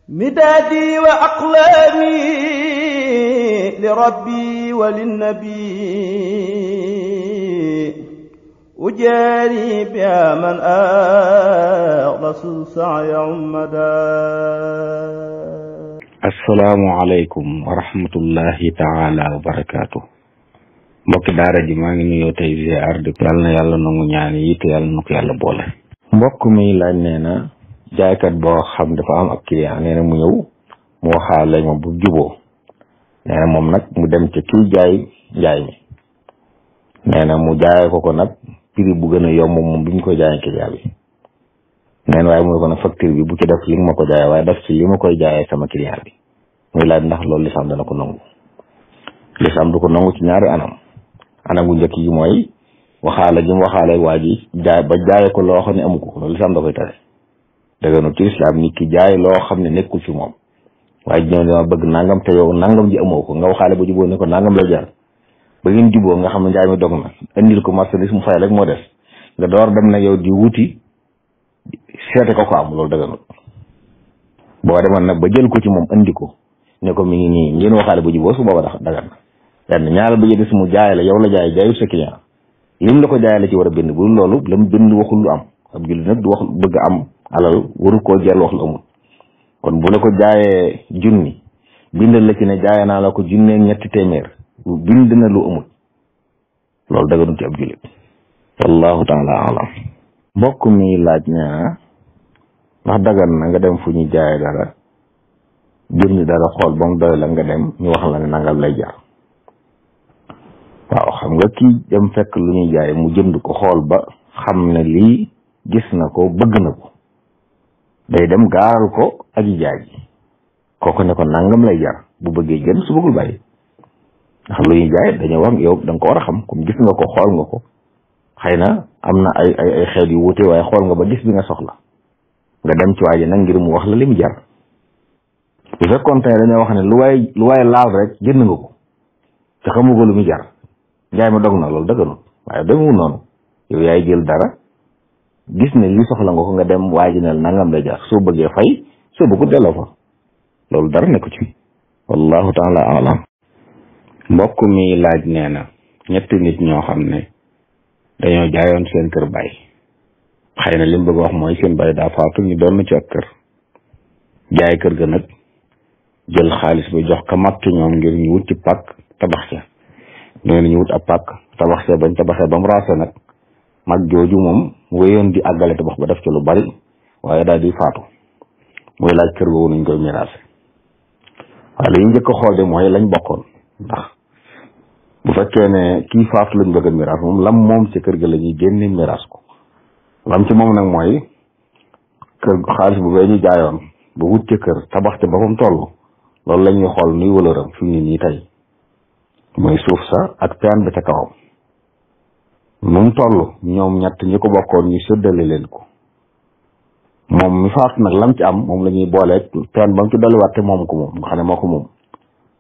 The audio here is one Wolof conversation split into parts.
مدادي وأقلامي لربي وللنبي أجاري بها من أخلص سعي عمدا. السلام عليكم ورحمة الله تعالى وبركاته. mbokki daara ji maa ngi nuyoo tey ziar di yàlla na yàlla nangu ñaan yi te yàlla na ko yàlla boole. mbokk mi laaj nee na jaaykat boo xam dafa am ab client nee na mu ñëw mu waxaale ma bu juboo nee na moom nag mu dem ca kii jaay mi nee na mu jaayee ko nag prix bu gën a yomb moom bi ñu ko jaayee client bi nee na waaye mu ne ko nag facture bi bu ci def li nga ma ko jaayee waaye def ci li ma koy jaayee sama client bi muy laaj ndax loolu lislaam dana ko nangu. lislaam du ko nangu ci ñaari anam gu njëkk yi mooy waxaale ji mu waxaale waa ji jaay ko loo xam ne amu ko loolu lislaam da koy tere. dëgg ci lislaam nit ki jaay loo xam ne nekkul ci moom waaye ñëw dama bëgg nangam te yow nangam ji amoo ko nga waxaale ba juboo ne ko nangam lay jar ba ngeen juboo nga xam ne njaay mi dog na indil ko marchandise mu fay rek moo des nga door dem na yow di wuti seete ko am loolu dëgg boo demoon nag ba jël ko ci moom indi ko ne ko mi ngi nii ngeen waxaale ba juboo su booba dagan na benn ñaareel ba jël mu jaay la yow la jaayu sa client lim la ko jaay la ci war a bind bu loolu lam bind waxul lu am ab jullit nag du wax bëgg am alal waru koo jël wax lu amul kon bu la ko jaayee junni bindal la ci ne jaay naa la ko junne ñetti téeméer bind na lu amul loolu daganu ci ab jullit wallahu taala alam. mbokk mi laaj ne ndax dagan na nga dem fu ñu jaayee dara jënd dara xool ba mu doy la nga dem ñu wax la ne nangam lay jar waaw xam nga kii dem fekk lu ñuy jaay mu jënd ko xool ba xam ne lii gis na ko bëgg na ko day dem gaaral ko aji jaay ji kooku ne ko nangam lay jar bu bëggee jënd su bëggul bàyyi ndax lu ñuy jaay dañoo wax yow da nga ko war a xam comme gis nga ko xool nga ko xëy na am na ay xeet yu wuute waaye xool nga ba gis bi nga soxla nga dem ci waa ji nag ngir mu wax la li mu jar bu fekkoon tey dañoo wax ne lu waay laal rek jënd nga ko te xamu ko lu mu jar jaay ma dog na loolu dëgganut waaye demewul noonu yow yaay jël dara gis ne li soxla nga ko nga dem waa ji ne nangam lay jar soo bëggee fay soo bëggu delloo fa loolu dara nekku ci wallahu taala alam. mbokk mi laaj nee na ñetti nit ñoo xam ne dañoo jaayoon seen kër baay xëy na li mu bëgg wax mooy seen baay daa faatu ñu doon na ci ak kër jaay kër ga nag jël xaalis ba jox ka mag ci ñoom ngir ñu wut ci pàkk tabax ca nee na ñu wut ab pàkk tabax ca bañ tabaxee ba mu raase nag mag jooju moom wéyoon di àggale tabax ba def ci lu bari waaye daal di faatu muy laaj kër googu nuñ koy miraase waaye li ñu njëkk a xool de mooy lañ bokkoon ndax bu fekkee ne kii faatu lañ bëgg a miraas moom lam moom ci kër ga la ñuy génne miraas ko lam ci moom nag mooy kër xaalis bu bee ñu jaayoon ba wut ci kër tabax ca ba fa mu toll loolu la ñuy xool nuy wëlëram fi mu ne nii tey mooy suuf sa ak peen ba ca kawam nu mu toll ñoom ñett ñi ko bokkoon ñu séddale leen ko moom mi faatu nag lam ci am moom la ñuy boole peen ba mu ci dolliwaat te moom ko moom nga xam ne moo ko moom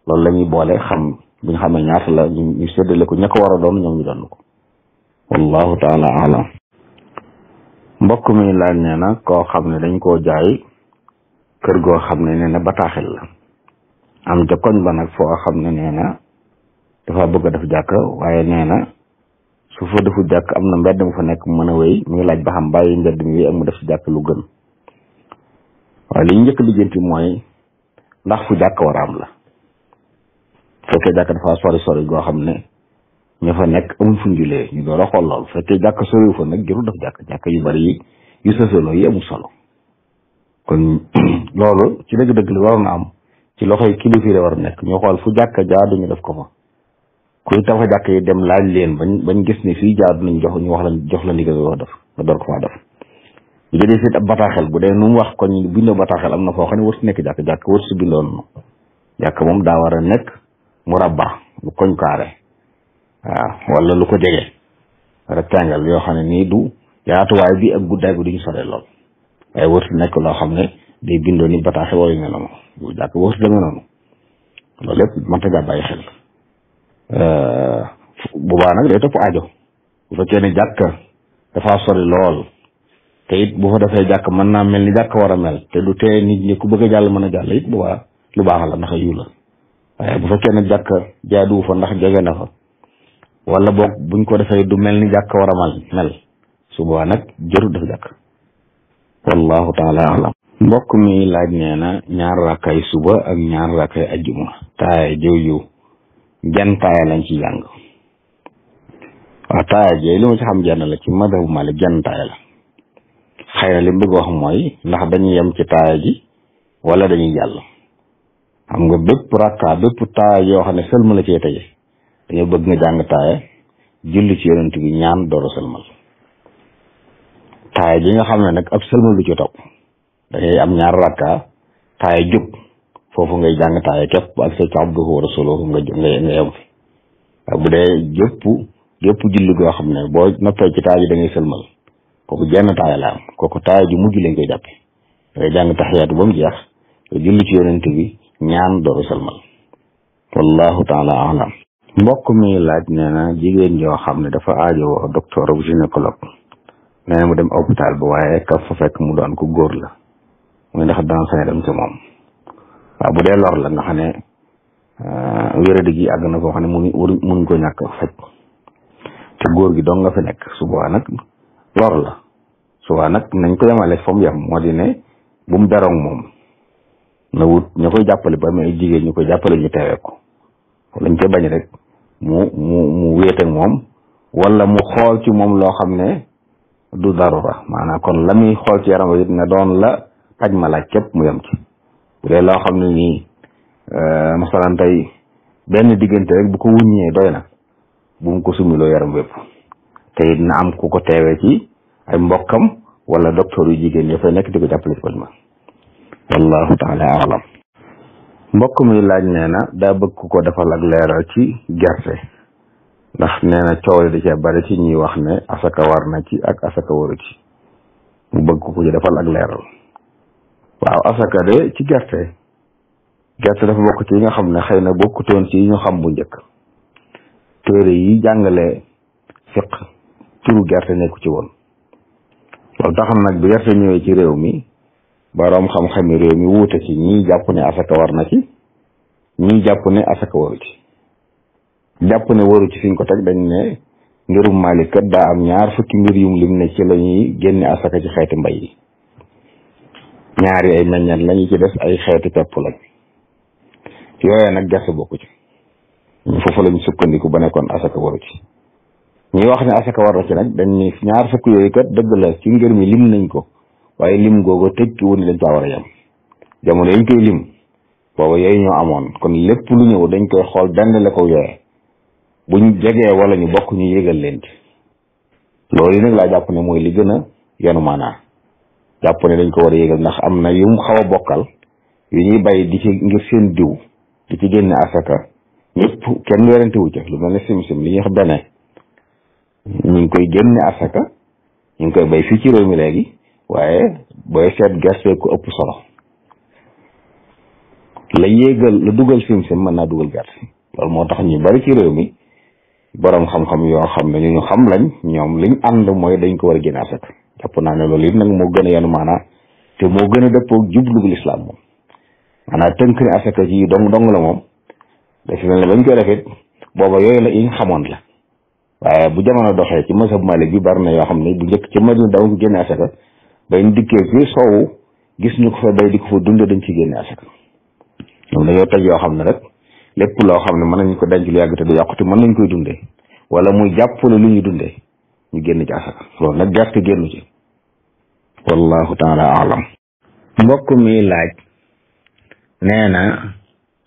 loolu la ñuy boole xam bu ñu xamee ñaata la ñu séddale ko ña ko war a doon ñoom ñu doon ko wallahu taala alam. mbokk mi laaj nee na koo xam ne dañ koo jaay kër goo xam ne nee na bataaxel la am ca koñ ba nag foo xam ne nee na dafa bëgg a def jàkk waaye nee na su fa defu jàkk am na mbedd mu fa nekk mu mën a wéy mu ngi laaj ba xam bàyyi mbedd mi wéy ak mu def si jàkk lu gën waaye li ñu njëkk lijjanti mooy ndax fu jàkk war a am la fekkee jàkk dafa sori goo xam ne ña fa nekk amul fu njulee ñu door a xool lool fekkee jàkk soriwu fa nag jërul def jàkk yu bari yi yu sësaloo yi amul solo kon loolu ci dëgg-dëgg li waroon a am ci loxoy kilifa yi war a nekk ñu xool fu jàkk jaadu ñu def ko fa kuy tabax jàkk yi dem laaj leen bañ gis ne fii jaadu nañ jox la ndigal yoo def nga door ko faa def ñu jëlee fit ab bataaxel bu dee nu mu wax ko ñu bindoo bataaxel am na foo xam ne war si nekk jàkk war si bindoon noonu jàkk moom daa war a nekk murabba lu koñ kaare waaw wala lu ko jege rectangle yoo xam ne nii du yaatuwaay bi ak guddaay bi duñu sore lool waaye war si nekk loo xam ne day bindoo ni bataaxel wala yu mel noonu bu jàkk war si demee noonu loolu lépp mënta gaa bàyyi xel boobaa nag day topp aajo bu fekkee ne jàkk dafa sori lool te it bu fa defee jàkk mën naa mel ni jàkk war a mel te du tee nit ñi ku bëgg a jàll mën a jàll it bu baax lu baax la ndax yu la waaye bu fekkee nag jàkk jaaduwu fa ndax jege na fa wala boog buñ ko defee du mel ni jàkk war a mel su boobaa nag jërut dafa jàkk wallahu taala alam mbokk mi laaj nee na ñaar rakkay suba ak ñaar rakkay ajjuma taaya jëw jan taaya lañ ci jàng waaw taaya jëy li ma ci xam jenn la ci madhabu Malik jan taaya la xëy na li mu bëgg wax mooy ndax dañuy yem ci taaya ji wala dañuy jàll xam nga bépp rakka bépp taaya yoo xam ne sëlma la cee tege dañoo bëgg nga jàng taaya julli ci yonent bi ñaan door a sëlmal taaya ji nga xam ne nag ab sëlmal lu ci topp dangay am ñaar rakka taaya jóg foofu ngay jàng taaya képp ak sa abduhu wa rasuluhu nga yem fi waaye bu dee gépp julli goo xam ne boo noppee ci taaya ji da ngay sëlmal kooku jenn taaya la am kooku taaya ji mujj lañ koy jàppe dangay jàng taxiyaatu ba mu jeex nga julli ci yonent bi ñaan door a sëlmal wallahu taala alam mbokk mi laaj nee na jigéen joo xam ne dafa aajowoo docteur bu gynécologue nee na mu dem hôpital ba waaye ka fa fekk mu doon ko góor la muy ndax dana sañ dem ci moom waaw bu dee lor la nga xam ne wéradi gi àgg na koo xam ne mun ko ñàkk faj te góor gi dong nga fi nekk su boobaa nag lor la su boobaa nag nañ ko yemale fa mu yem moo di ne bu mu beroog moom na wut ñu koy jàppale ba amee ay jigéen ñu koy jàppale ñu teewee ko lañ koy bañ rek mu wéet ak moom wala mu xool ci moom loo xam ne du darura maanaam kon la muy xool ci yaram it ne doon la paj ma laaj képp mu yem ci bu dee loo xam ne nii masalan tey benn diggante rek bu ko wuññee doy na bu mu ko sumiloo yaram wépp te it na am ku ko teewee ci ay mbokkam wala docteur yu jigéen ya fay nekk di ko jàppale ci paj ma wallahu taala alam mbokk mi laaj nee na daa bëgg ku ko defal ak leeral ci gerte ndax nee na coow li da cee bari ci ñuy wax ne asaka war na ci ak asaka waru ci mu bëgg ku ko ci defal ak leeral waaw asaka de ci gerte dafa bokk ci yi nga xam ne xëy na bokkutoon ci yi ñu xam bu njëkk téere yi jàngale fiq turu gerte nekku ci woon loolu tax nag bi gerte ñëwee ci réew mi boroom xam-xami réew mi wuute ci ñii jàpp ne asaka war na ci ñii jàpp ne asaka waru ci jàpp ne waru ci fiñ ko teg dañ ne ngirum Maalik kat daa am ñaar fukki mbir yum lim ne ci la ñuy génne asaka ci xeeti mbay yi ñaari ay meññat lañu ci des ay xeeti pepp lañ yooyee nag gerte bokku ci foofu lañ sukkandiku ba nekkoon asaka waru ci ñi wax ne asaka war na ci nag dañ ni ñaar fukk yooyu kat dëgg la ci ngir mi lim nañ ko waaye lim googu tekki wu ni dañ caa war a yem jamono yañ koy lim booba yooyu ñoo amoon kon lépp lu ñëw dañ koy xool benn la ko yooyee buñ jegee wala ñu bokk ñu yégal leen ci loolu yi nag laa jàpp ne mooy li gën a yenu maanaa jàpp ne dañ ko war a yégal ndax am na yum xaw a bokkal yu ñuy bay di ci ngir seen diw di ci génne asaka ñëpp kenn werante wu ca lu mel ne sim-sim li ñuy wax beneen ñu ngi koy génne asaka ñu ngi koy bay fii ci réew mi léegi waaye booy seet gerte ko ëpp solo la yéegal la dugal sim-sim mën naa dugal gerte loolu moo tax ñu bari ci réew mi boroom xam-xam yoo xam ne ñu xam lañ ñoom liñ ànd mooy dañ ko war a génne asaka jàpp naa ne loolu it nag moo gën a yenu maanaa te moo gën a dëppoo jublu lislaam moom maanaam tënk ne asaka ci dong la moom dafa mel ne bañ koy defit booba yooyu la yi nga xamoon la waaye bu jamono doxee ci mazhab Malik bi bari na yoo xam ne bu njëkk ci Madina daw ko génne asaka bañ dikkee ci soowu gis ñu ko fa bay di ko fa dunde dañ ci génne asaka ñoom dañoo teg yoo xam ne rek lépp loo xam ne mën nañ ko denc lu yàgg te du yàqu te mën nañ koy dundee wala muy jàppale lu ñu dundee ñu génn ci asaka loolu nag gerte génnu ci wallahu taala alam mbokk mi laaj nee na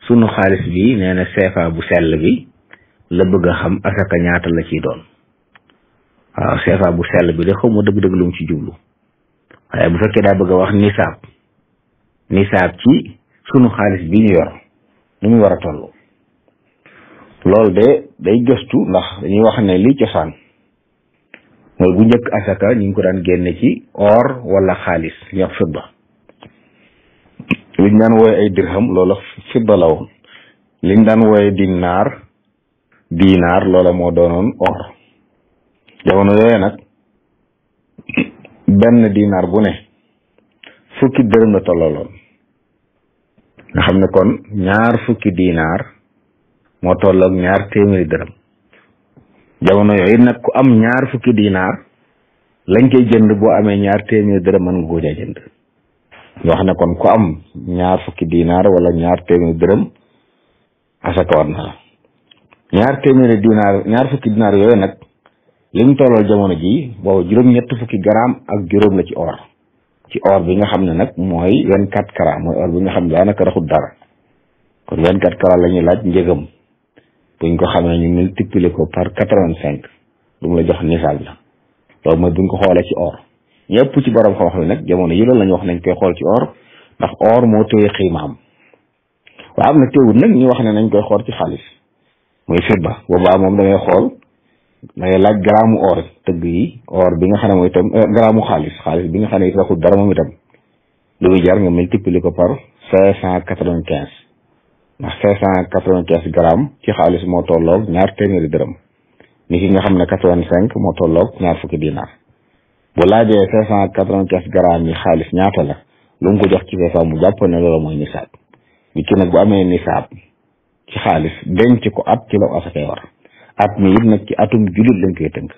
sunu xaalis bi nee na CFA bu sell bi la bëgg a xam asaka ñaata la ciy doon waaw CFA bu sell bi de xaw ma dëgg-dëgg lu mu ci jublu waaye bu fekkee daa bëgg a wax nisaab ci sunu xaalis bi ñu yor nu mu war a toll loolu de day gëstu ndax dañuy wax ne li cosaan mooy bu njëkk asaka ñu ngi ko daan génne ci or wala xaalis ñu wax fidda liñ daan wooye ay dirham loola fidda la woon liñ daan wooye dinaar loola moo doonoon or jamono yooyu nag benn dinaar bu ne fukki dërëm la tollaloon nga xam ne kon ñaar fukki dinaar moo tolloog ñaar téeméeri dërëm jamono yooyu nag ku am ñaar fukki dinaar lañ koy jënd boo amee ñaar téeméeri dërëm mën nga koo caa jënd nga wax ne kon ku am ñaar fukki dinaar wala ñaar téeméeri dërëm asaka war na la ñaar fukki dinaar yooyu nag lim tolloo jamono ji boobu juróom-ñett fukki garaam ak juróom la ci or bi nga xam ne nag mooy 24 carats mooy or bi nga xam ne daanaka raxut dara kon 24 carats la ñuy laaj njëgam buñ ko xamee ñu multiplier ko par 85 lu mu la jox nisaab la loolu mooy buñ ko xoolee ci or ñëpp ci borom xam-xam yi nag jamono yi loolu la ñu wax nañ koy xool ci or ndax or moo téye xiimaam waaye am na teewul nag ñu wax ne nañ koy xool ci xaalis muy fidda boobaa moom da ngay xool da ngay laaj garaamu or tëgg yi or bi nga xam ne mooy itam garaamu xaalis bi nga xam ne it waxul dara moom itam lu muy jar nga multiplier ko par 595 ndax 595 grammes ci xaalis moo tolloog ñaar téeméeri dërëm ni ki nga xam ne 85 moo tolloog ñaar fukki dinaar bu laajee 595 grammes yi xaalis ñaata la lu mu ko jox ci feesa mu jàpp ne loolu mooy nisaab nit ki nag bu amee nisaab ci xaalis denc ko at ci la asakay war at mi it nag ci atum jullit lañ koy tënk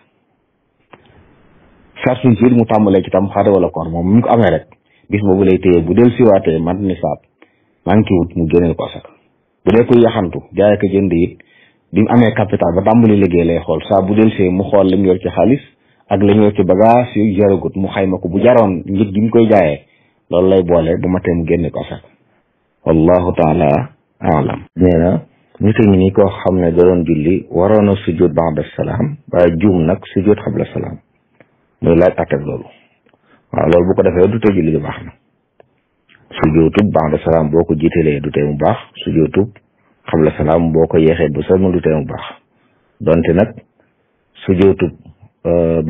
sartuñ ci it mu tàmbalee ci tam xarit wala koor moom mu ko amee rek bis boobu lay téye bu del siwaatee man nisaab manqué wut mu génneel ko asaka bu dee koy yaxantu jaay ko jënd it bi mu amee capital ba tàmbali liggéey lay xool saa bu del see mu xool li mu yor ci xaalis ak li mu yor ci bagage yu jaragut mu xayma ko bu jaroon njëg gi mu koy jaayee loolu lay boole bu matee mu génne ko asaka wallahu taala alam nee na nit a ngi nii koo xam ne da doon julli waroon a sujjóot ba'da salaam waaye juum nag sujjóot xabla salaam muy laaj atteb loolu waaw loolu bu ko defee du tee julli gi baax na sujjóotub ba'da salaam boo ko jiitalee du tee mu baax sujjóotub xabla salaam boo ko yeexee bu sëlmal du tee mu baax donte nag sujjóotub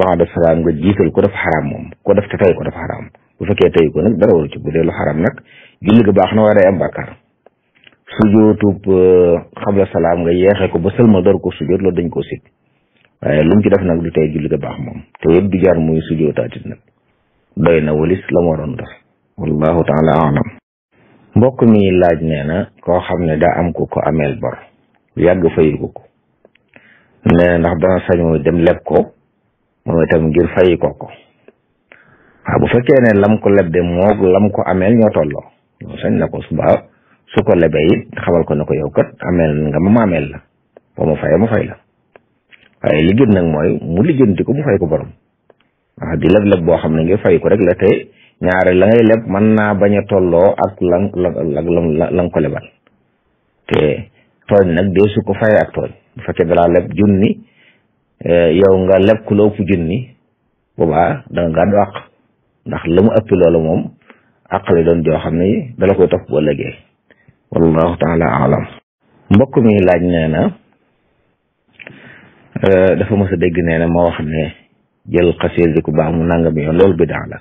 ba'da salaam nga jiital ko dafa xaraam moom ko def te tey ko dafa xaraam bu fekkee tey ko nag dara waru ci bu dee lu xaraam nag julli gi baax na waaye day am bàkkaar sujjóotub xabla salaam nga yeexee ko ba sëlmal door ko sujjóot loolu dañ koo sit waaye lu mu ci def nag du tey julli gi baax moom te yëpp du jar muy sujjóotaatit nag doy na walis la mu waroon def wallahu taala alam mbokk mi laaj nee na koo xam ne daa am ku ko ameel bor yàgg fayu ko nee na ndax dana sañoo dem leb ko moom itam ngir fayi ko waaw bu fekkee ne lam ko leb de moog lam ko ameel ñoo tolloo ñoo sañ na ko suba su ko lebee it xamal ko ne ko yow kat ameel nga ma ameel la boo ma fayee ma fay la waaye li gën nag mooy mu lijjanti ko mu fay ko borom waaw di leb boo xam ne ngir fay ko rek la te ñaare la ngay leb mën naa bañ a tolloo ak la ko lebal te tooñ nag dee su ko fayee ak tooñ bu fekkee dalaa leb junni yow nga leb ku la ëpp junni boobaa danga gàddu àq ndax la mu ëppi loolu moom àq la doon joo xam ne dala koy topp bu ëllëgee wallahu taala alam mbokk mi laaj nee na dafa mës a dégg nee na ma wax ne jël xasiir di ku baax mu nangam yoon loolu bidaa la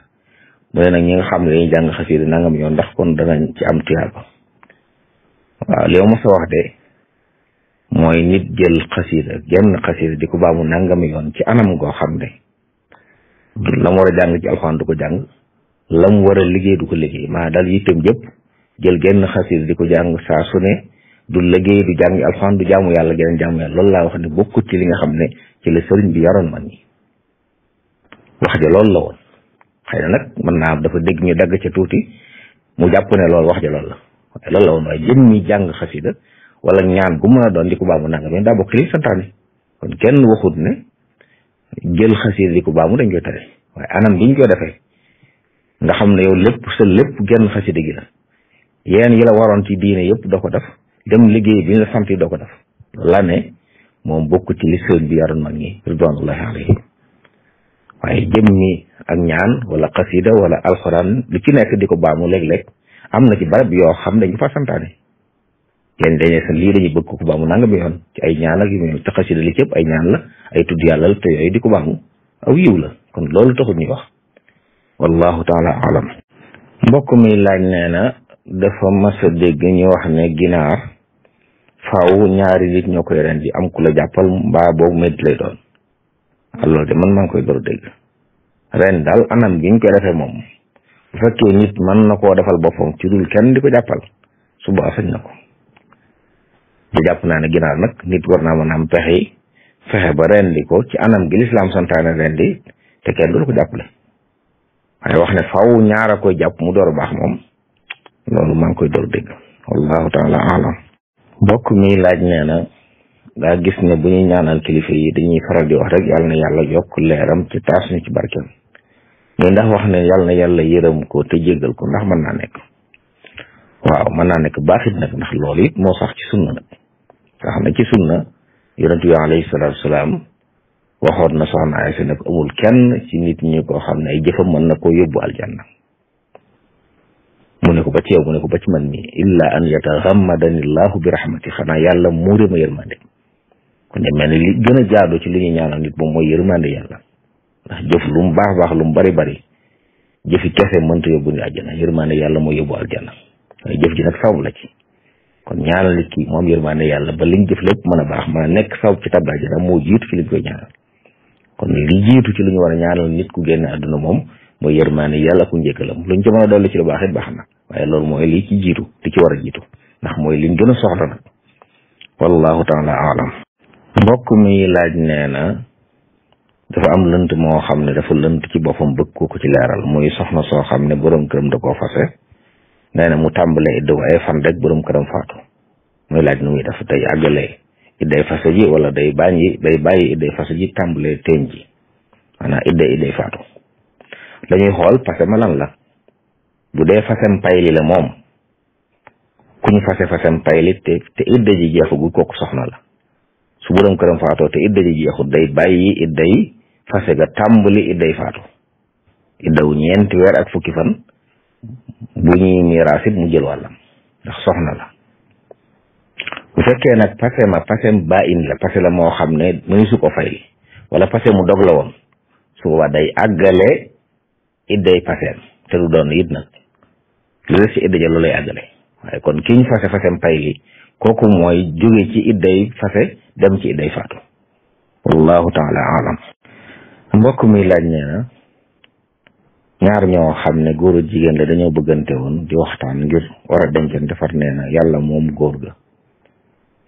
mu ne nag ñi nga xam ne dañuy jàng xasiir di nangam yoon ndax kon danañ ci am tiyaaba waaw li ma mës a wax de mooy nit jël xasiir genn xasiir di ku baax mu nangam yoon ci anam goo xam ne la mu war a jàng ci alxuraan du ko jàng la mu war a liggéey du ko liggéey maa daal yittam jëpp jël genn xasiir di ko jàng saa su ne du liggéey du jàng alxuraan du jaamu yàlla geneen jaamu yàlla loolu laa wax ne bokkut ci li nga xam ne ci la sëriñ bi yaroon man ñi wax ja loolu la woon xëy na nag mën naa dafa dégg ñu dagg ca tuuti mu jàpp ne loolu wax ja loolu la waaye loolu la woon waaye jëm ñi jàng xasida wala ñaan bu mën a doon di ko baamu nanga mais daa bokk li santaane kon kenn waxut ne jël xasida di ko baamu dañ koy tere waaye anam bi ñu koy defee nga xam ne yow lépp sa lépp genn xasida gi la yéen yi la waroon ci diine yëpp doo ko def dem liggéey bi la sant yi doo ko def la ne moom bokk ci li sëriñ bi yaroon mag ñi ridwanullahi alayhi waaye jëm ñi ak ñaan wala xasida wala alxuraan lu ci nekk di ko baamu léeg-léeg am na ci barab yoo xam dañu fa santaane yéen dañee sa lii dañuy bëgg ko baamu nanga bi yoon ci ay ñaan ak yu mel te xasida li ci ëpp ay ñaan la ay tudd yàlla la te yooyu di ko baamu aw yiw la kon loolu taxul ñuy wax wallahu taala alam mbokk mi laaj nee na dafa mas a dégg ñu wax ne ginaar faaw ñaari nit ñoo koy rendi am ku la jàppal mbaa boobu métti lay doon loolu de man maa ngi koy door a dégg ren daal anam gi ñu koy defee moom bu fekkee nit mën na koo defal boppam ci dul kenn di ko jàppal suba sañ na ko di jàpp naa ne ginaar nag nit war naa mën a am fexe ba rendi ko ci anam gi lislaam santaane rendi te kenn du ko jàppale waaye wax ne faw ñaara koy jàpp mu door a baax moom loolu maa ngi koy door dégg wallahu taala alam mbokk mi laaj nee na daa gis ne bu ñuy ñaanal kilifa yi dañuy faral di wax rek yàlla na yàlla yokk leeram ci taas ñu ci barkeem mais ndax wax ne yàlla na yàlla yërëm ko te jéggal ko ndax mën naa nekk waaw mën naa nekk baaxit nag ndax loolu it moo sax ci sunna nag nga xam ne ci sunna yonent bi alayhi salaatu wasalaam waxoon na soxna Aysa ne ko amul kenn ci nit ñi koo xam ne ay jëfam mën na koo yóbbu aljanna mu ne ko ba ci yow mu ne ko ba ci man mi illa an yataxammadani llahu bi rahmati xanaa yàlla muure ma yërmande kon de mel ni li gën a jaadu ci li ñuy ñaanal nit moom mooy yërmande yàlla ndax jëf lu mu baax lu mu bari jëfi kese mënta yóbbu ni àjjana yërmande yàlla mooy yóbbu aljanna waaye jëf ji nag sabab la ci kon ñaanal nit ki moom yërmande yàlla ba liñ jëf lépp mën a baax mën a nekk sabab ci tabbi àjjana moo jiitu ci liñ koy ñaanal kon li jiitu ci lu ñu war a ñaanal nit ku génn àdduna moom mooy yërmande yàlla ku njëkkalam luñ ci mën a dolli ci lu baax it baax na waaye loolu mooy li ci jiitu li ci war a jiitu ndax mooy liñ gën a soxla nag wallahu taala alam mbokk mi laaj nee na dafa am lënt moo xam ne dafa lënt ci boppam bëgg ko ci leeral muy soxna soo xam ne borom këram da koo fase nee na mu tàmbalee idda ay fan rek borom këram faatu muy laaj nu muy def tey àggalee idday fase ji wala day bàyyi idday fase ji tàmbalee teen ji maanaam idday faatu dañuy xool fase ma lan la bu dee fasem payli la moom kuñ fasem payli te idda ji jeexagul kooku soxna la su borom këram faatoo te idda ji jeexul day bàyyi idday fase ga tàmbali idday faatu iddaw 4 weer ak fukki fan bu ñuy miraas it mu jël wàllam ndax soxna la bu fekkee nag pasem ba in la pase la moo xam ne mënu su ko fay wala pase mu dog la woon su boobaa day àggale idday paseem te du doon it nag lu des ci idda ja lu lay àggale waaye kon ki ñu fasem pay li kooku mooy jóge ci idday fase dem ci idday faatu wallahu taala alam mbokk mi laaj nee na ñaar ñoo xam ne góor a jigéen la dañoo bëggante woon di waxtaan ngir war a dencante far nee na yàlla moom góor ga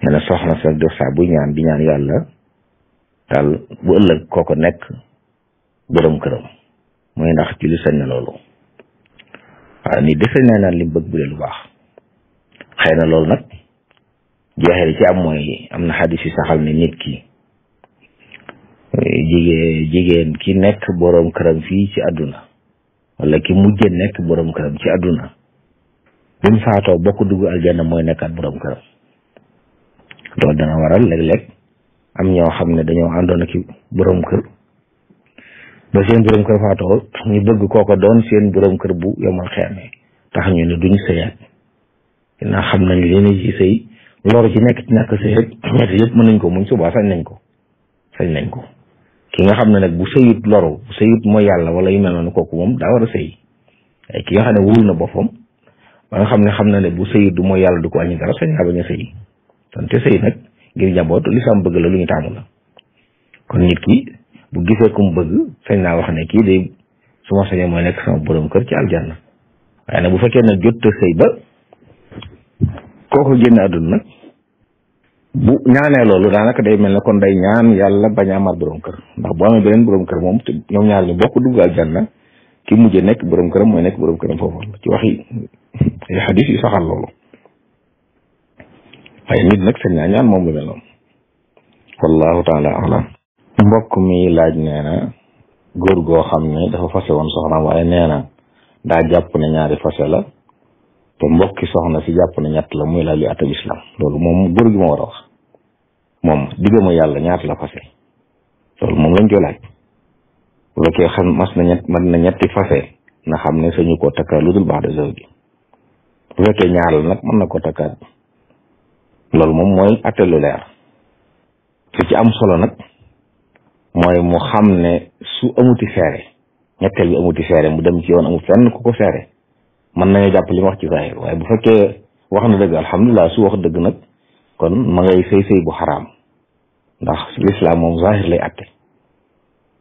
nee na soxna sa def saa buy ñaan di ñaan yàlla daal bu ëllëg kooko nekk borom këram mooy ndax ci lu sañ na loolu waaw ni defe naa naan li mu bëgg bu dee lu baax xëy na loolu nag jeexee ci am mooy am na xadis yi saxal ne nit ki jigéen ki nekk borom këram fii ci àdduna wala ki mujjee nekk borom këram ci àdduna bi mu faatoo bokk dugg aljanna mooy nekkaat borom këram loolu dana waral léeg-léeg am ñoo xam ne dañoo àndoon ak borom kër ba seen borom kër faatoo ñu bëgg kooko doon seen borom kër bu yomal xeemee tax ñu ne duñu sëyaat dinaa xam nañ leen ci sëy lor ci nekk ci ñàkk sëy rek ñett yëpp mën nañ ko muñ subaa sañ nañ ko ki nga xam ne nag bu sëyut loru bu sëyut mooy yàlla wala yu mel noonu kooku moom daa war a sëy ay ki nga xam ne wóor na boppam ba nga xam ne bu sëyut du mooy yàlla du ko wàññi dara sañ naa bañ a sëy te sëy nag ngir njaboot li sam bëgg la lu ñu taamu la kon nit ki bu gisee ku mu bëgg sañ naa wax ne kii de su ma sañee mooy nekk sama borom kër ci aljanna waaye nag bu fekkee nag jot a sëy ba kooku génn àdduna nag bu ñaanee loolu daanaka day mel ne kon day ñaan yàlla bañ a amaat borom kër ndax bu amee beneen borom kër moom te ñoom ñaar ñu bokk dugg aljanna ki mujjee nekk borom këram mooy nekk borom këram foofu ci waxi ay xadis yu saxal loolu waaye nit nag sañ naa ñaan moom lu mel noonu wallahu taala alam mbokk mi laaj nee na góor goo xam ne dafa fase woon soxnaam waaye nee na daa jàpp ne ñaari fase la te mbokki soxna si jàpp ne ñett la muy laaj li atab islam loolu moom góor gi moo war a wax moom diggama yàlla ñaata la fase loolu moom lañ koy laaj bu fekkee xam na ñetti fase na xam ne sañu koo takkaat lu dul baax de zawji bu fekkee ñaar la nag mën na ko takkaat loolu moom mooy atte lu leer li ci am solo nag mooy mu xam ne su amuti seere ñetteel bi amuti seere mu dem ci yoon amul fenn ku ko seere mën nañu jàpp li ma wax ci zahir waaye bu fekkee wax na dëgg alhamdulilah su wax dëgg nag kon ma ngay sëy bu xaraam ndax lislaam moom zahir lay atte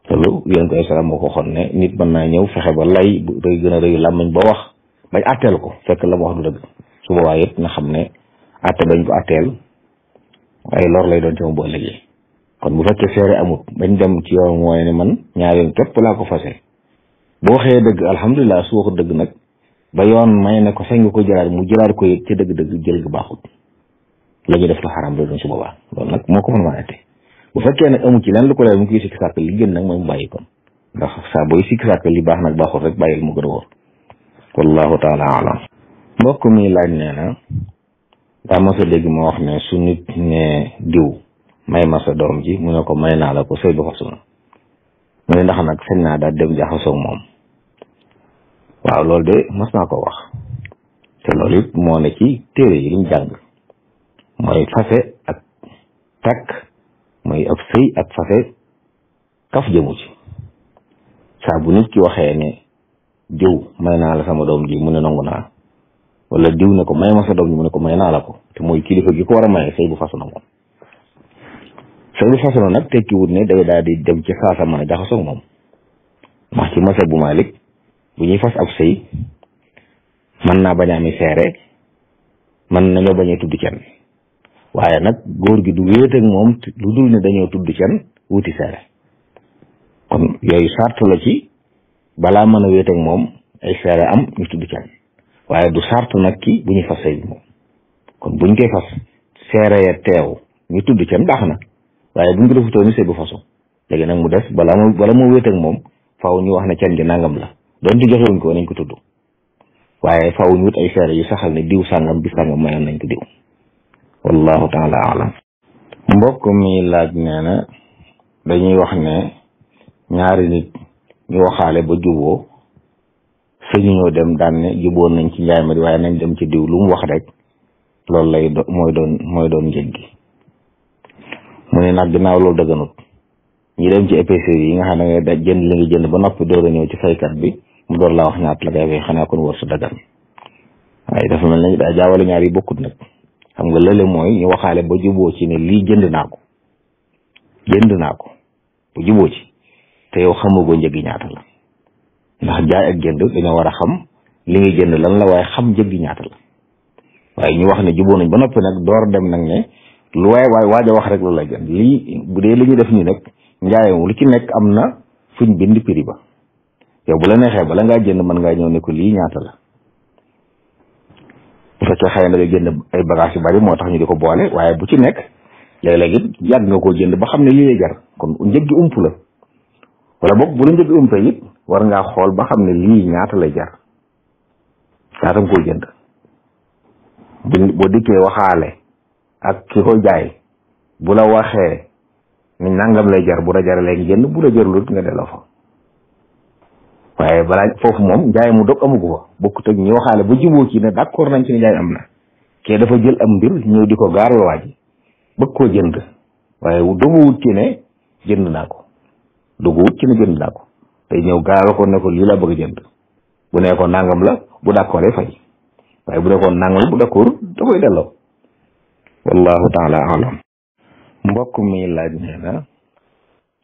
loolu yonent ay salaam moo ko waxoon ne nit mën naa ñëw fexe ba lay bu rëy gën a rëy làmmiñ ba wax bañ àtteel ko fekk la mu wax du dëgg su boobaa it na xam ne àtte bañ ko àtteel ay lor lay doon ci moom bu ëllëgee kon bu fekkee seere amut bañ dem ci yoon mooy ne man ñaari yoon képp laa ko fase boo waxee dëgg alhamdulilah su waxut dëgg nag ba yoon may ne ko sañ nga ko jëlaat mu jëlaat ko yëg ci dëgg-dëgg jël gi baaxut la ñuy def lu xaram la doon su boobaa loolu nag moo ko mën a àtte bu fekkee nag amu ci lenn lu ko leer mu koy sikki sàkk li gën nag mooy mu bàyyi kon ndax saa booy sikki sàkk li baax nag baaxut rek bàyyil mu gën a wóor wallahu taala alam mbokk mi laaj nee na daa ma sa dégg ma wax ne su nit ne diw may ma sa doom ji mu ne ko may naa la ko sëy ba fasu na mu ne ndax nag sañ naa daal dem jaxasoo moom waaw loolu de mas naa ko wax te loolu it moo ne ci téere yi liñ jàng mooy fase ak takk mooy ab sëy ak fase kaf jëmu ci saa bu nit ki waxee ne diw may naa la sama doom ji mu ne nangu naa wala diw ne ko may ma sa doom ji mu ne ko may naa la ko te mooy kilifa gi ko war a maye sëy bu fasu na moom sëy bu fasu na nag tekkiwut ne day daal di dem ci saasa mën a jaxasoo moom ndax ci masa bu Maalik bu ñuy fas ab sëy mën naa bañ a ami seere mën nañoo bañ a tudd kenn waaye nag góor gi du wéet ak moom lu dul ne dañoo tudd kenn wuti seere kon yooyu sart la ci balaa mën a wéet ak moom ay seere am ñu tudd kenn waaye du sart nag ki bu ñuy fas sëy bi moom kon buñ koy fas seere ya teew ñu tudd kenn baax na waaye buñ ko defutoo ni sëy bu fasu léegi nag mu des bala moo wéet ak moom faaw ñu wax ne kenn gi nangam la doonte joxewuñ ko nañ ko tudd waaye faaw ñu wut ay seere yu saxal ne diw sàngam bi sàngam mayoon nañ ko diw wallahu taala alam mbokk mi laaj nee na dañuy wax ne ñaari nit ñu waxaale ba juboo suñu ñoo dem daan ne juboon nañ ci njaay ma di waaye nañ dem ci diw lu mu wax rek loolu lay mooy doon njëg gi mu ne nag ginnaaw loolu dëgganut ñi dem ci épicerie yi nga xam ne da jënd li nga jënd ba noppi door a ñëw ci faykat bi mu door laa wax ñaata la ngay fay xanaa kon war su dagan waaye dafa mel ne daa jaawale ñaar yi bokkut nag xam nga lële mooy ñu waxaale ba juboo ci ne lii jënd naa ko bu juboo ci te yow xamagoo njëgi ñaata la ndax jaay ak jënd dañoo war a xam li nga jënd lan la waaye xam njëgi ñaata la waaye ñu wax ne juboo nañ ba noppi nag door dem nag ne lu waaye waaj a wax rek loolu lay jënd lii bu dee li ñu def nii nag njaayam lu ci nekk am na fuñ bind prix ba yow bu la neexee bala ngaa jënd mën ngaa ñëw ne ko lii ñaata la bu fekkee xëy na nga jënd ay bagage yu bari moo tax ñu di ko boole waaye bu ci nekk léeg-léeg it yàgg nga koo jënd ba xam ne lii lay jar kon njëg gi ump la wala boog bu la njëg gi umpee it war ngaa xool ba xam ne lii ñaata lay jar ñaata nga koo jënd boo dikkee waxaale ak ki ko jaay bu la waxee ni nangam lay jar bu la jaralee jënd bu la jarulut nga delloo fa waaye balaa foofu moom njaay mu dog amugu fa bokkut ak ñi waxaale ba juboo ci ne d'accord nañ ci ne njaay am na kee dafa jël am mbir ñëw di ko gaaral waa ji bëgg koo jënd waaye doguwut ci ne jënd naa ko tey ñëw gaaral ko ne ko lii la bëgg jënd bu ne ko nangam la bu d'accord fay waaye bu ne ko nangam la bu d'accord da koy delloo wallahu taala alam mbokk mi laaj nee na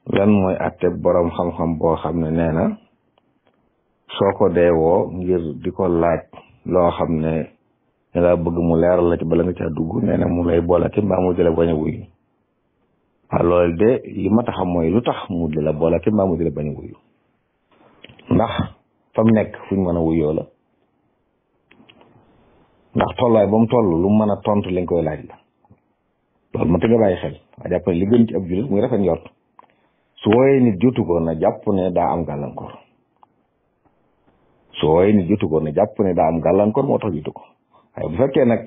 lan mooy atte boroom xam-xam boo xam ne nee na soo ko deewoo ngir di ko laaj loo xam ne da nga bëgg mu leeral la ci bala nga caa dugg nee na mu lay boole ki mbaa mu di la bañ a wuyu waaw loolu de li ma taxam mooy lu tax mu di la boole ki mbaa mu di la bañ a wuyu ndax fa mu nekk fuñ mën a wuyoo la ndax tolluwaay ba mu toll lu mën a tontu li nga koy laaj la loolu ma tëgg a bàyyi xel waa jàpp ne li gën ci ab jullit muy rafet njort su wooyee nit jotu ko na jàpp ne daa am gàllankoor moo tax jotu ko waaye bu fekkee nag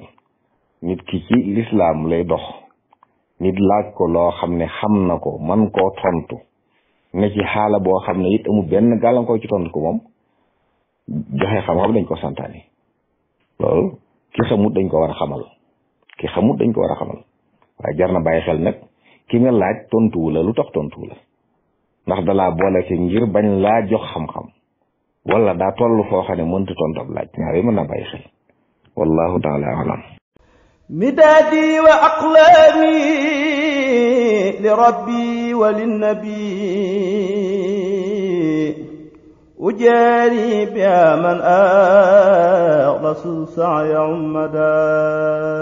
nit ki ci lislaam lay dox nit laaj ko loo xam ne xam na ko man koo tontu ne ci xaala boo xam ne it amul benn gàllankoor ci tontu ko moom joxe xam-xam dañ ko santaane loolu ki xamut dañ ko war a xamal waaye jar na bàyyi xel nag ki nga laaj tontuwu la lu tax tontuwu la ndax dalaa boole ci ngir bañ laa jox xam-xam wala daa toll foo xam ne mënta tontu ab laaj ñaar yi mën naa bàyyi xel wallahu taala alam midaadi wa aqlaami li rabbi wa linnabi أجاري بها من أخلص السعي عمدا